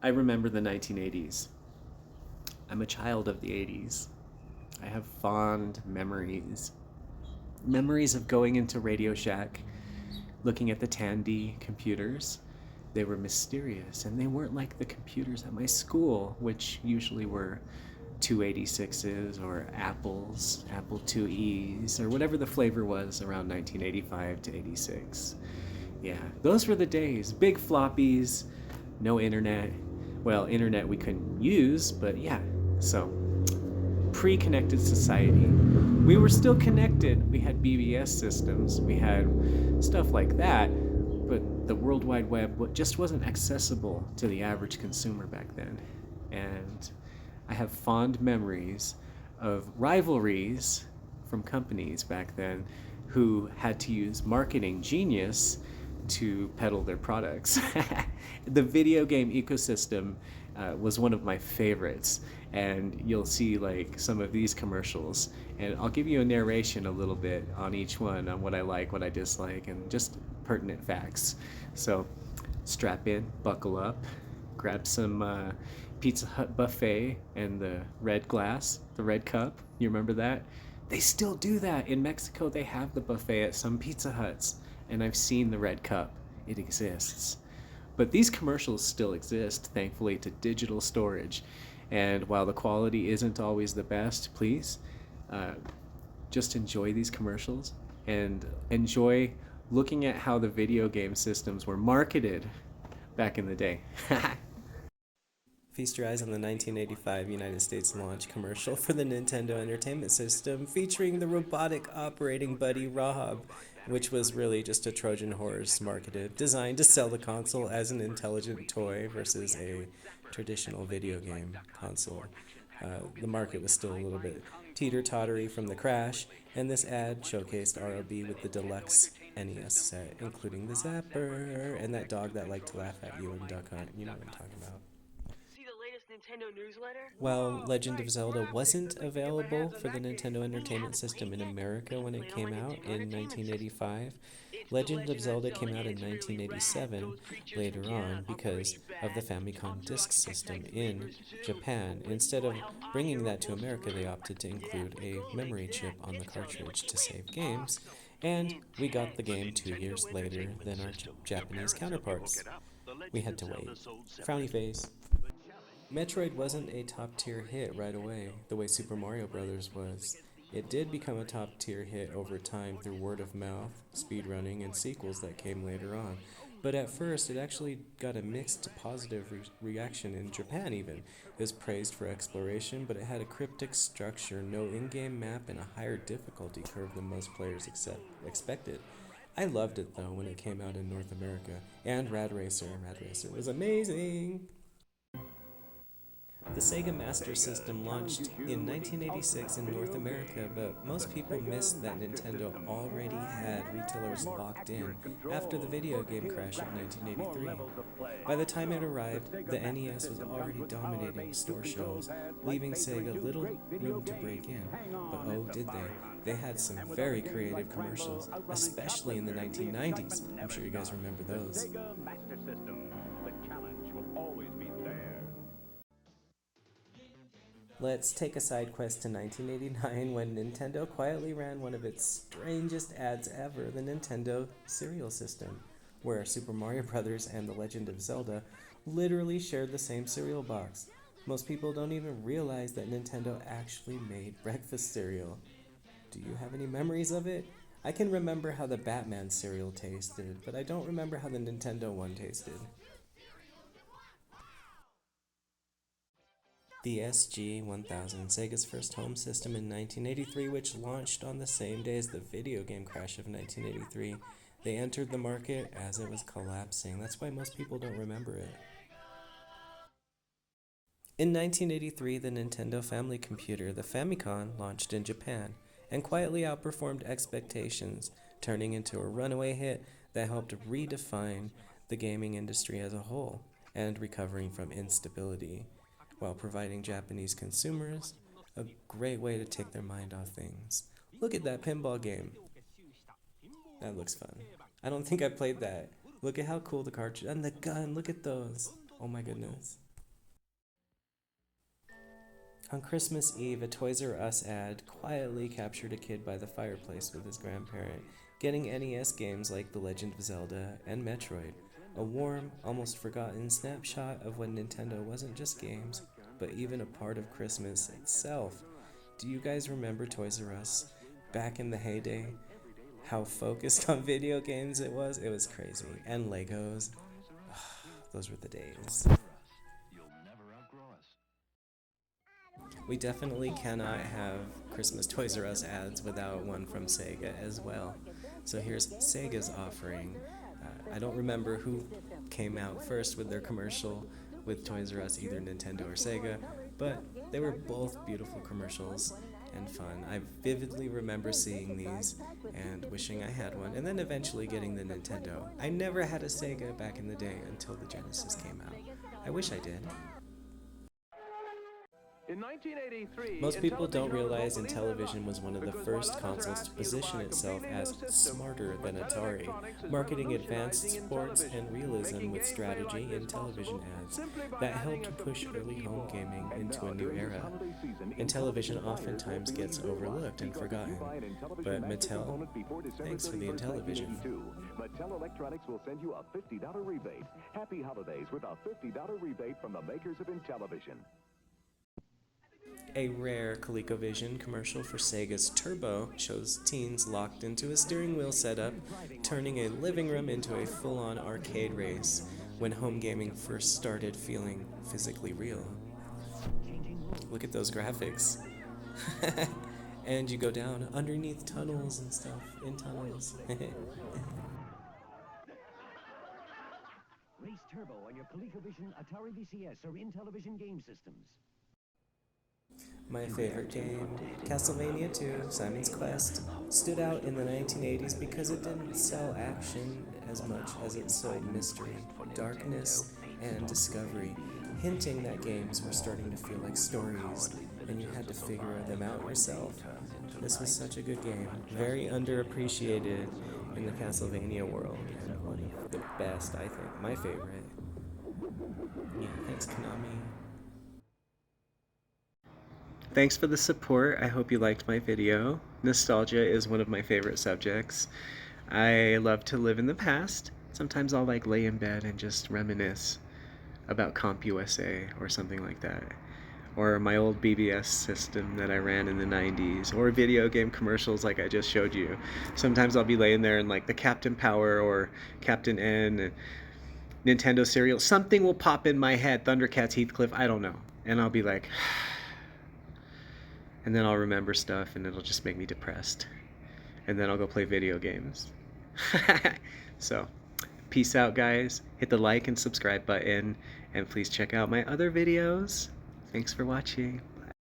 I remember the 1980s. I'm a child of the 80s. I have fond memories. Memories of going into Radio Shack, looking at the Tandy computers. They were mysterious, and they weren't like the computers at my school, which usually were 286s or Apple II's, or whatever the flavor was around 1985 to 86. Yeah, those were the days. Big floppies, no internet. Well, internet we couldn't use, but yeah. So, pre connected society. We were still connected. We had BBS systems, we had stuff like that, but the World Wide Web just wasn't accessible to the average consumer back then. And I have fond memories of rivalries from companies back then who had to use marketing genius to peddle their products. The video game ecosystem was one of my favorites, and you'll see like some of these commercials, and I'll give you a narration a little bit on each one on what I like, what I dislike, and just pertinent facts. So strap in, buckle up, grab some Pizza Hut buffet and the red glass, the red cup. You remember that? They still do that. In Mexico, they have the buffet at some Pizza Huts, and I've seen the red cup. It exists. But these commercials still exist, thankfully, to digital storage. And while the quality isn't always the best, please uh, just enjoy these commercials and enjoy looking at how the video game systems were marketed back in the day. Feast your eyes on the 1985 United States launch commercial for the Nintendo Entertainment System featuring the robotic operating buddy Rob, which was really just a Trojan horse marketed, designed to sell the console as an intelligent toy versus a traditional video game console. The market was still a little bit teeter-tottery from the crash, and this ad showcased ROB with the deluxe NES set, including the zapper and that dog that liked to laugh at you and Duck Hunt. You know what I'm talking about. Nintendo newsletter? While Legend of Zelda wasn't available for the Nintendo Entertainment System in America when it came out in 1985, Legend of Zelda came out in 1987 later on because of the Famicom Disk System in Japan. Instead of bringing that to America, they opted to include a memory chip on the cartridge to save games, and we got the game 2 years later than our Japanese counterparts. We had to wait. Frowny face. Metroid wasn't a top tier hit right away, the way Super Mario Bros. Was. It did become a top tier hit over time through word of mouth, speedrunning, and sequels that came later on. But at first, it actually got a mixed to positive reaction in Japan, even. It was praised for exploration, but it had a cryptic structure, no in game map, and a higher difficulty curve than most players expected. I loved it though when it came out in North America, and Rad Racer. Rad Racer was amazing! The Sega Master System launched in 1986 in North America, but most people missed that Nintendo already had retailers locked in after the video game crash of 1983. By the time it arrived, the NES was already dominating store shelves, leaving Sega little room to break in. But oh, did they? They had some very creative commercials, especially in the 1990s. I'm sure you guys remember those. Let's take a side quest to 1989 when Nintendo quietly ran one of its strangest ads ever, the Nintendo Cereal System, where Super Mario Bros. And The Legend of Zelda literally shared the same cereal box. Most people don't even realize that Nintendo actually made breakfast cereal. Do you have any memories of it? I can remember how the Batman cereal tasted, but I don't remember how the Nintendo one tasted. The SG-1000, Sega's first home system in 1983, which launched on the same day as the video game crash of 1983. They entered the market as it was collapsing. That's why most people don't remember it. In 1983, the Nintendo Family Computer, the Famicom, launched in Japan and quietly outperformed expectations, turning into a runaway hit that helped redefine the gaming industry as a whole and recovering from instability, while providing Japanese consumers a great way to take their mind off things. Look at that pinball game. That looks fun. I don't think I played that. Look at how cool the cartridge and the gun. Look at those. Oh my goodness. On Christmas Eve, a Toys R Us ad quietly captured a kid by the fireplace with his grandparent, getting NES games like The Legend of Zelda and Metroid. A warm, almost forgotten snapshot of when Nintendo wasn't just games, but even a part of Christmas itself. Do you guys remember Toys R Us back in the heyday? How focused on video games it was? It was crazy. And Legos. Those were the days. We definitely cannot have Christmas Toys R Us ads without one from Sega as well. So here's Sega's offering. I don't remember who came out first with their commercial with Toys R Us, either Nintendo or Sega, but they were both beautiful commercials and fun. I vividly remember seeing these and wishing I had one, and then eventually getting the Nintendo. I never had a Sega back in the day until the Genesis came out. I wish I did. In 1983, Most people don't realize Intellivision was one of the first consoles to position itself as smarter than Atari, marketing advanced sports and realism with strategy in television ads that helped push early home gaming into a new era. Intellivision oftentimes gets overlooked and forgotten, but Mattel, thanks for the Intellivision. Mattel Electronics will send you a $50 rebate. Happy holidays with a $50 rebate from the makers of Intellivision. A rare ColecoVision commercial for Sega's Turbo shows teens locked into a steering wheel setup, turning a living room into a full-on arcade race when home gaming first started feeling physically real. Look at those graphics. And you go down underneath tunnels and stuff, in tunnels. Race Turbo on your ColecoVision, Atari VCS, or Intellivision game systems. My favorite game, Castlevania II, Simon's Quest, stood out in the 1980s because it didn't sell action as much as it sold mystery, darkness, and discovery, hinting that games were starting to feel like stories, and you had to figure them out yourself. This was such a good game, very underappreciated in the Castlevania world, and one of the best, I think, my favorite. Yeah, thanks, Konami. Thanks for the support. I hope you liked my video. Nostalgia is one of my favorite subjects. I love to live in the past. Sometimes I'll lay in bed and just reminisce about CompUSA or something like that. Or my old BBS system that I ran in the 90s. Or video game commercials like I just showed you. Sometimes I'll be laying there and the Captain Power or Captain N, Nintendo cereal. Something will pop in my head. Thundercats, Heathcliff, I don't know. And I'll be like... And then I'll remember stuff and it'll just make me depressed. And then I'll go play video games. So, peace out, guys. Hit the like and subscribe button. And please check out my other videos. Thanks for watching.